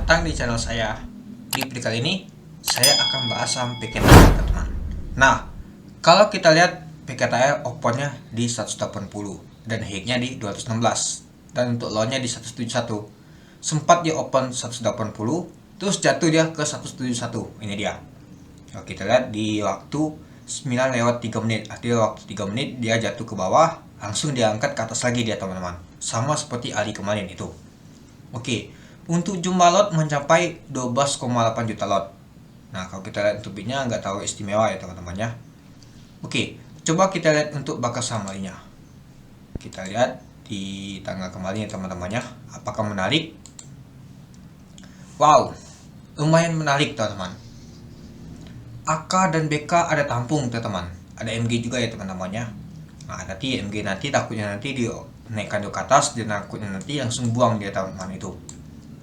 datang di channel saya. Di video kali ini saya akan bahas saham PKTL, teman-teman. Nah, kalau kita lihat PKTL opennya di 180 dan high-nya di 216 dan untuk low-nya di 171. Sempat dia open 180 terus jatuh dia ke 171. Ini dia. Kalau kita lihat di waktu 9:03, artinya waktu 3 menit dia jatuh ke bawah, langsung diangkat ke atas lagi dia, teman-teman. Sama seperti Ali kemarin itu. Oke, untuk jumlah lot mencapai 12,8 juta lot. Nah, kalau kita lihat untuk bitnya nggak terlalu istimewa ya, teman-teman ya. Oke, coba kita lihat untuk bakal saham lainnya. Kita lihat di tanggal kemarin ya, teman-teman ya. Apakah menarik? Wow, lumayan menarik, teman-teman. AK dan BK ada tampung, teman-teman. Ada MG juga ya, teman-teman ya. Nah, nanti MG nanti takutnya nanti dinaikkan ke atas dan takutnya nanti langsung buang dia, teman-teman itu.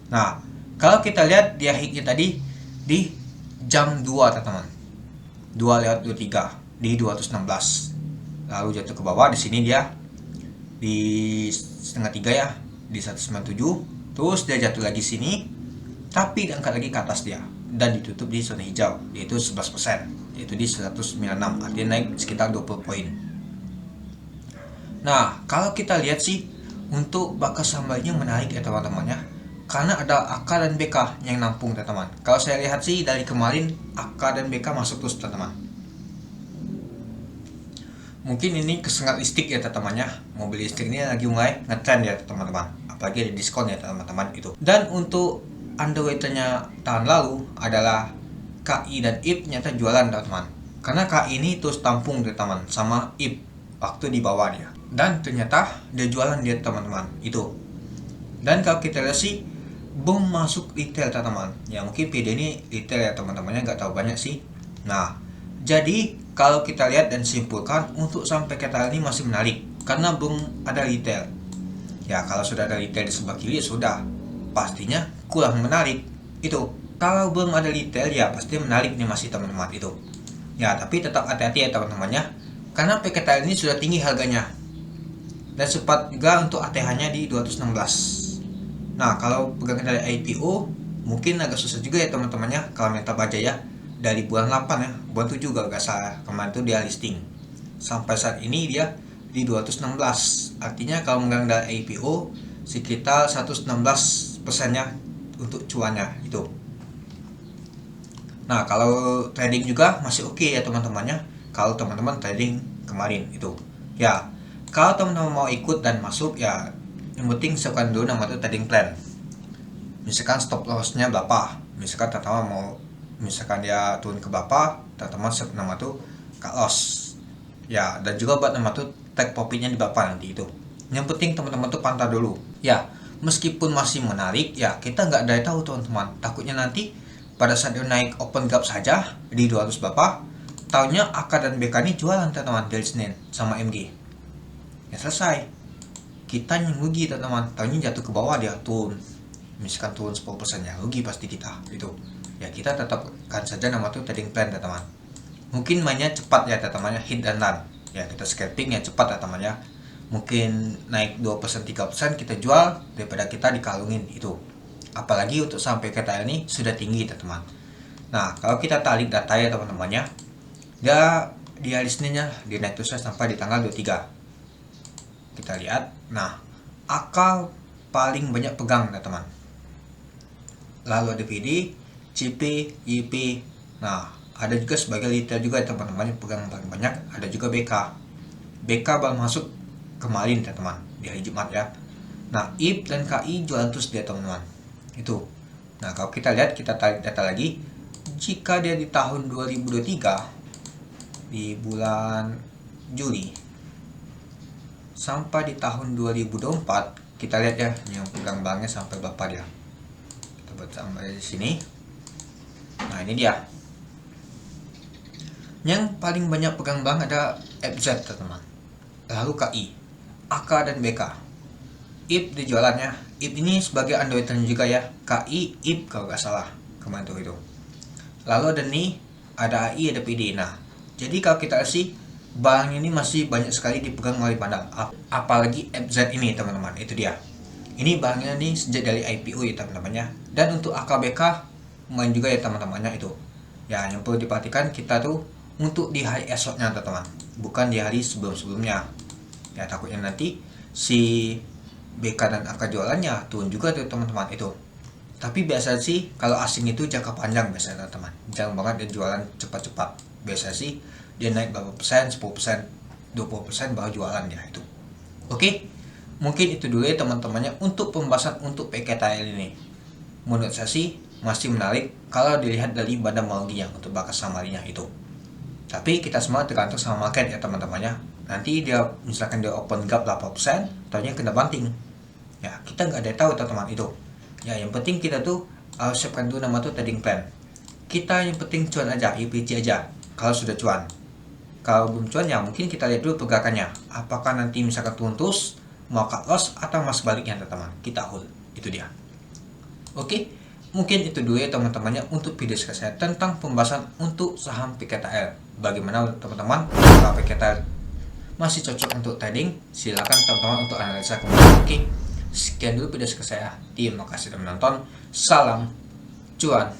Nah, kalau kita lihat dia hit-nya tadi di jam 2, teman-teman. 2:23 di 216. Lalu jatuh ke bawah, di sini dia di setengah 3 ya, di 197. Terus dia jatuh lagi sini, tapi diangkat lagi ke atas dia dan ditutup di zona hijau, yaitu 11%, yaitu di 196, artinya naik sekitar 20 poin. Nah, kalau kita lihat sih untuk bakal saham lainnya menarik ya, teman-teman ya. Karena ada AK dan BK yang nampung, teman-teman. Kalau saya lihat sih dari kemarin AK dan BK masuk terus, teman-teman. Mungkin ini kesengat listrik ya, teman-teman ya. Mobil listrik ini lagi mulai ngetrend ya, teman-teman. Apalagi ada diskon ya, teman-teman itu. Dan untuk underweight-nya tahun lalu adalah KI dan IP nyata jualan, teman-teman. Karena KI ini terus tampung, teman-teman, sama IP waktu di bawah dia. Dan ternyata dia jualan dia, teman-teman, itu. Dan kalau kita lihat sih belum masuk retail, teman-teman. Ya mungkin PD ini retail ya, teman-temannya nggak tahu banyak sih. Nah, jadi kalau kita lihat dan simpulkan untuk saham PKTL ini masih menarik karena belum ada retail. Ya kalau sudah ada retail di sebelah kiri sudah pastinya kurang menarik itu. Kalau belum ada retail ya pasti menarik nih masih, teman-teman itu. Ya tapi tetap hati-hati ya, teman-temannya, karena PKTL ini sudah tinggi harganya dan sempat juga untuk ATH-nya di 216. Nah, kalau pegang dari IPO mungkin agak susah juga ya, teman-temannya, kalau Meta baca ya. Dari bulan 8 ya, bulan 7 juga gak salah. Kemarin itu dia listing. Sampai saat ini dia di 216. Artinya kalau megang dari IPO sekitar 116%-nya untuk cuannya itu. Nah, kalau trading juga masih oke ya, teman-temannya. Kalau teman-teman trading kemarin itu. Ya, kalau teman-teman mau ikut dan masuk ya, yang penting siapkan dulu nama itu trading plan. Misalkan stop lossnya berapa, misalkan teman-teman mau, misalkan dia turun ke berapa, teman-teman siap nama itu cut loss ya, dan juga buat nama itu take profitnya di berapa nanti itu. Yang penting teman-teman tuh pantau dulu ya. Meskipun masih menarik ya, kita nggak ada tahu, teman-teman. Takutnya nanti pada saat dia naik open gap saja di 200 berapa, tahunnya AK dan BK ini jualan, teman-teman, dari Senin sama MG ya, selesai. Kita yang rugi, teman-teman. Tahunnya jatuh ke bawah, dia turun, misalkan turun 10% ya, rugi pasti kita itu. Ya kita tetapkan saja nama itu trading plan, teman-teman. Mungkin mainnya cepat ya, teman-teman, hit dan run ya, kita scalping ya cepat ya, teman ya. Mungkin naik 2% 3% kita jual daripada kita dikalungin itu. Apalagi untuk sampai KTL ini sudah tinggi, teman-teman. Nah, kalau kita tarik data ya, teman-teman ya, dia listennya di naik terus sampai di tanggal 23. Kita lihat. Nah, AK paling banyak pegang, teman-teman. Lalu ada PD, CP, IP. Nah, ada juga sebagai retail juga, teman-teman, yang pegang paling banyak. Ada juga BK. BK baru masuk kemarin, teman-teman, di hari Jumat ya. Nah, IP dan KI jualan terus dia, teman-teman. Itu. Nah, kalau kita lihat, kita tarik data lagi. Jika dia di tahun 2023 di bulan Juli sampai di tahun 2024, kita lihat ya yang pegang banknya sampai berapa dia. Kita buat sampai di sini. Nah, ini dia. Yang paling banyak pegang bank ada FZ, teman-teman. Lalu KI, AK dan BK. IP di jualannya. IP ini sebagai underweight juga ya. KI, IP kalau nggak salah kemarin itu. Lalu ada nih, ada AI, ada PD. Nah, jadi kalau kita sih bank ini masih banyak sekali dipegang oleh Padang, apalagi FZ ini, teman-teman, itu dia. Ini banknya nih sejak dari IPO ya teman-temannya. Dan untuk AKBK main juga ya teman-temannya itu. Ya, yang perlu diperhatikan kita tuh untuk di hari esoknya teman-teman, bukan di hari sebelum-sebelumnya. Ya, takutnya nanti si BK dan AK jualannya turun juga tuh teman-teman itu. Tapi biasa sih kalau asing itu jangka panjang biasanya teman-teman. Jarang banget dia jualan cepat-cepat. Biasa sih dia naik berapa persen, 10%, 20% baru jualan ya itu. Oke, mungkin itu dulu ya teman-temannya untuk pembahasan untuk PKTL ini. Menurut saya sih masih menarik kalau dilihat dari badan malginya untuk bakas samarinya itu. Tapi kita semua tergantung sama market ya teman-temannya. Nanti dia misalkan dia open gap 8%, tahunya kena banting. Ya, kita nggak ada tahu teman-teman itu. Ya, yang penting kita tuh siapkan dulu nama tuh trading plan. Kita yang penting cuan aja, IPC aja. Kalau sudah cuan. Kalau belum cuan ya mungkin kita lihat dulu pergerakannya. Apakah nanti misalkan turun terus, mau cut loss atau mas baliknya teman-teman. Kita hold. Itu dia. Oke, mungkin itu dulu ya teman-temannya untuk video saya tentang pembahasan untuk saham PKTL. Bagaimana teman-teman kalau PKTL masih cocok untuk trading? Silakan teman-teman untuk analisa kembali. Oke, sekian dulu video saya. Terima kasih sudah menonton. Salam cuan.